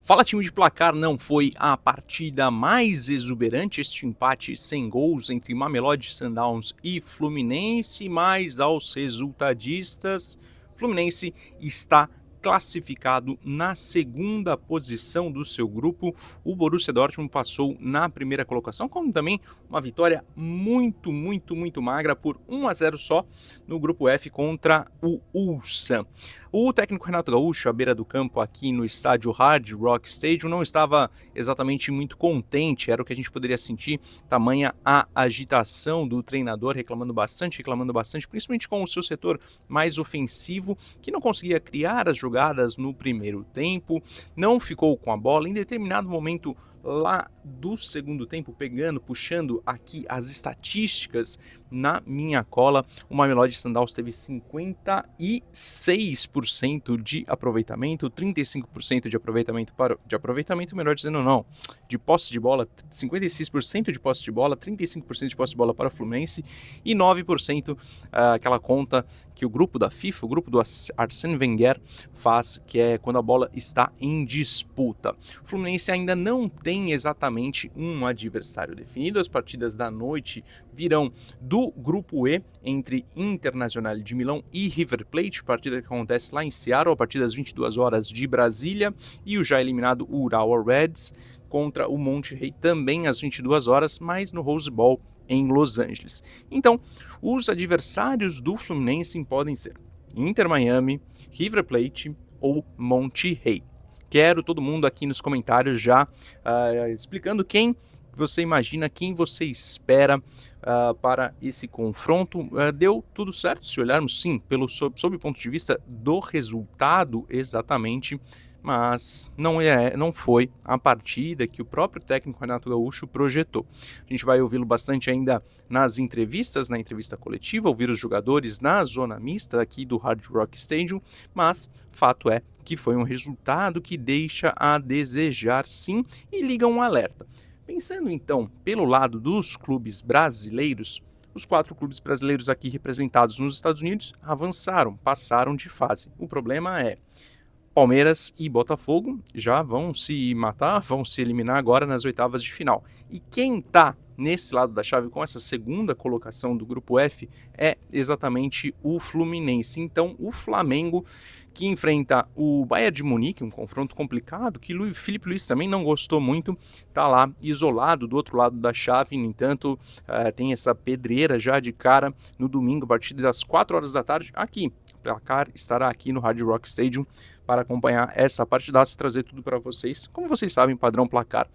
Fala, time de placar, não foi a partida mais exuberante este empate sem gols entre Mamelodi Sundowns e Fluminense, mas aos resultadistas, Fluminense está classificado na segunda posição do seu grupo. O Borussia Dortmund passou na primeira colocação, como também uma vitória muito magra por 1-0 só no grupo F contra o Ulsan. O técnico Renato Gaúcho, à beira do campo aqui no estádio Hard Rock Stadium, não estava exatamente muito contente, era o que a gente poderia sentir, tamanha a agitação do treinador, reclamando bastante, principalmente com o seu setor mais ofensivo, que não conseguia criar as jogadas no primeiro tempo, não ficou com a bola, em determinado momento lá do segundo tempo, puxando aqui as estatísticas na minha cola, o Mamelodi Sundowns teve 56% de aproveitamento, 35% de aproveitamento melhor dizendo não, de posse de bola, 56% de posse de bola, 35% de posse de bola para o Fluminense e 9% aquela conta que o grupo da FIFA, o grupo do Arsène Wenger faz, que é quando a bola está em disputa. O Fluminense ainda não tem exatamente um adversário definido. As partidas da noite virão do grupo E entre Internacional de Milão e River Plate, partida que acontece lá em Seattle a partir das 22 horas de Brasília, e o já eliminado Urawa Reds contra o Monterrey também às 22 horas, mas no Rose Bowl em Los Angeles. Então, os adversários do Fluminense podem ser Inter Miami, River Plate ou Monterrey. Quero todo mundo aqui nos comentários já explicando quem você imagina, quem você espera para esse confronto. Deu tudo certo se olharmos, sim, sob o ponto de vista do resultado exatamente, mas não foi a partida que o próprio técnico Renato Gaúcho projetou. A gente vai ouvi-lo bastante ainda nas entrevistas, na entrevista coletiva, ouvir os jogadores na zona mista aqui do Hard Rock Stadium, mas fato é que foi um resultado que deixa a desejar, sim, e liga um alerta. Pensando então pelo lado dos clubes brasileiros, os 4 clubes brasileiros aqui representados nos Estados Unidos avançaram, passaram de fase. O problema é Palmeiras e Botafogo já vão se matar, vão se eliminar agora nas oitavas de final. E quem está nesse lado da chave com essa segunda colocação do grupo F é exatamente o Fluminense. Então o Flamengo, que enfrenta o Bayern de Munique, um confronto complicado, que Felipe Luiz também não gostou muito, está lá isolado do outro lado da chave. No entanto, tem essa pedreira já de cara no domingo, a partir das 4 horas da tarde, aqui. O placar estará aqui no Hard Rock Stadium para acompanhar essa partidaça e trazer tudo para vocês, como vocês sabem, padrão placar.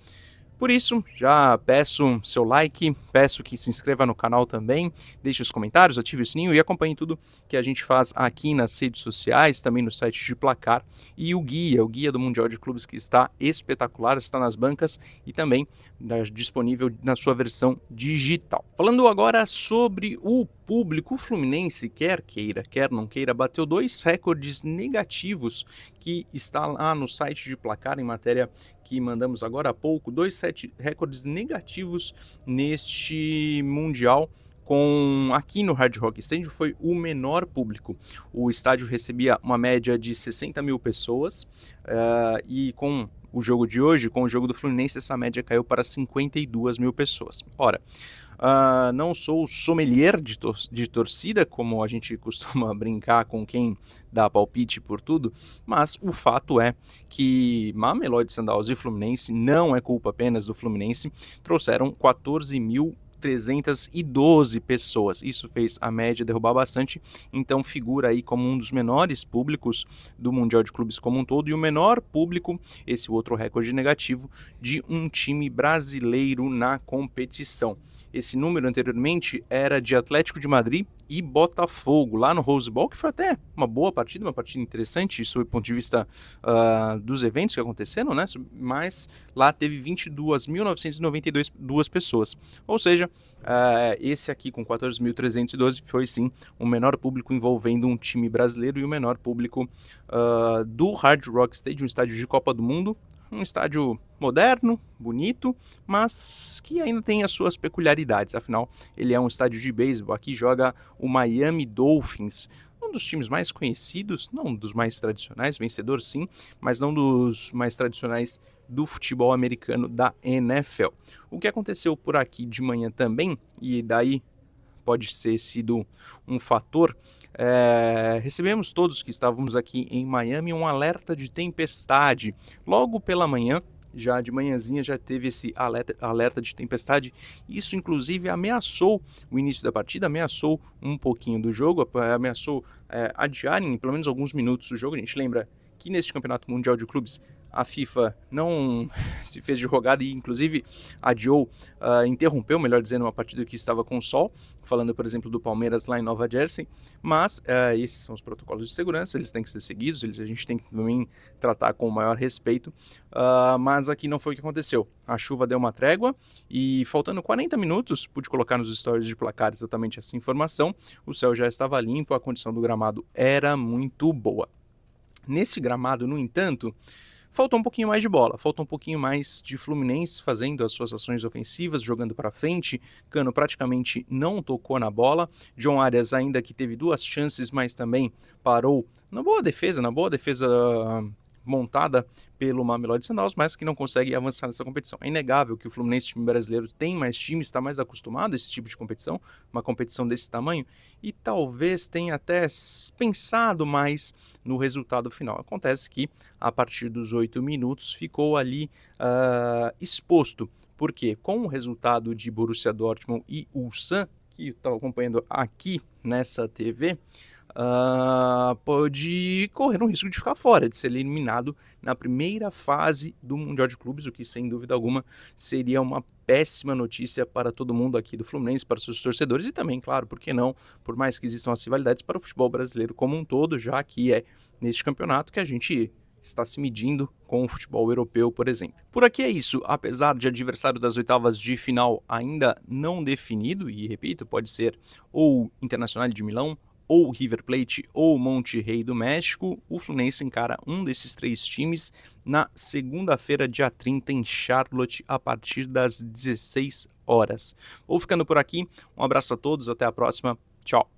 Por isso, já peço seu like, peço que se inscreva no canal também, deixe os comentários, ative o sininho e acompanhe tudo que a gente faz aqui nas redes sociais, também no site de placar, e o guia do Mundial de Clubes, que está espetacular, está nas bancas e também disponível na sua versão digital. Falando agora sobre o público, o Fluminense, quer queira, quer não queira, bateu 2 recordes negativos que está lá no site de placar, em matéria que mandamos agora há pouco, 2 recordes negativos neste Mundial. Aqui no Hard Rock Stadium foi o menor público. O estádio recebia uma média de 60 mil pessoas e com o jogo de hoje, com o jogo do Fluminense, essa média caiu para 52 mil pessoas. Ora, não sou sommelier de torcida, como a gente costuma brincar com quem dá palpite por tudo, mas o fato é que Mamelodi Sundowns e Fluminense, não é culpa apenas do Fluminense, trouxeram 14.312 pessoas. Isso fez a média derrubar bastante, então figura aí como um dos menores públicos do Mundial de Clubes como um todo, e o menor público, esse outro recorde negativo, de um time brasileiro na competição. Esse número anteriormente era de Atlético de Madrid e Botafogo, lá no Rose Bowl, que foi até uma boa partida, uma partida interessante, sob o ponto de vista dos eventos que aconteceram, né? Mas lá teve 22.992 pessoas. Ou seja, esse aqui com 14.312 foi sim o menor público envolvendo um time brasileiro e o menor público do Hard Rock Stadium, um estádio de Copa do Mundo, um estádio moderno, bonito, mas que ainda tem as suas peculiaridades. Afinal, ele é um estádio de beisebol. Aqui joga o Miami Dolphins, um dos times mais conhecidos, não dos mais tradicionais, vencedor sim, mas não dos mais tradicionais do futebol americano da NFL. O que aconteceu por aqui de manhã também, e daí pode ter sido um fator, recebemos todos que estávamos aqui em Miami um alerta de tempestade. Logo pela manhã, já de manhãzinha já teve esse alerta de tempestade. Isso inclusive ameaçou o início da partida, ameaçou um pouquinho do jogo, ameaçou adiar em pelo menos alguns minutos o jogo. A gente lembra que neste Campeonato Mundial de Clubes a FIFA não se fez de rogada e inclusive adiou, interrompeu, melhor dizendo, uma partida que estava com sol, falando, por exemplo, do Palmeiras lá em Nova Jersey, mas esses são os protocolos de segurança, eles têm que ser seguidos, a gente tem que também tratar com o maior respeito, mas aqui não foi o que aconteceu. A chuva deu uma trégua e faltando 40 minutos, pude colocar nos stories de placar exatamente essa informação, o céu já estava limpo, a condição do gramado era muito boa. Nesse gramado, no entanto, faltou um pouquinho mais de bola, faltou um pouquinho mais de Fluminense fazendo as suas ações ofensivas, jogando para frente. Cano praticamente não tocou na bola. John Arias ainda que teve 2 chances, mas também parou na boa defesa montada pelo Mamelodi Sundowns, mas que não consegue avançar nessa competição. É inegável que o Fluminense, time brasileiro, tem mais time, está mais acostumado a esse tipo de competição, uma competição desse tamanho, e talvez tenha até pensado mais no resultado final. Acontece que, a partir dos 8 minutos, ficou ali exposto, porque com o resultado de Borussia Dortmund e Ulsan, que eu estava acompanhando aqui nessa TV, pode correr um risco de ficar fora, de ser eliminado na primeira fase do Mundial de Clubes, o que sem dúvida alguma seria uma péssima notícia para todo mundo aqui do Fluminense, para os seus torcedores e também, claro, por que não, por mais que existam as rivalidades, para o futebol brasileiro como um todo, já que é neste campeonato que a gente está se medindo com o futebol europeu, por exemplo. Por aqui é isso, apesar de adversário das oitavas de final ainda não definido, e repito, pode ser ou Internacional de Milão, ou River Plate ou Monterrey do México, o Fluminense encara um desses 3 times na segunda-feira, dia 30, em Charlotte, a partir das 16 horas. Vou ficando por aqui, um abraço a todos, até a próxima, tchau!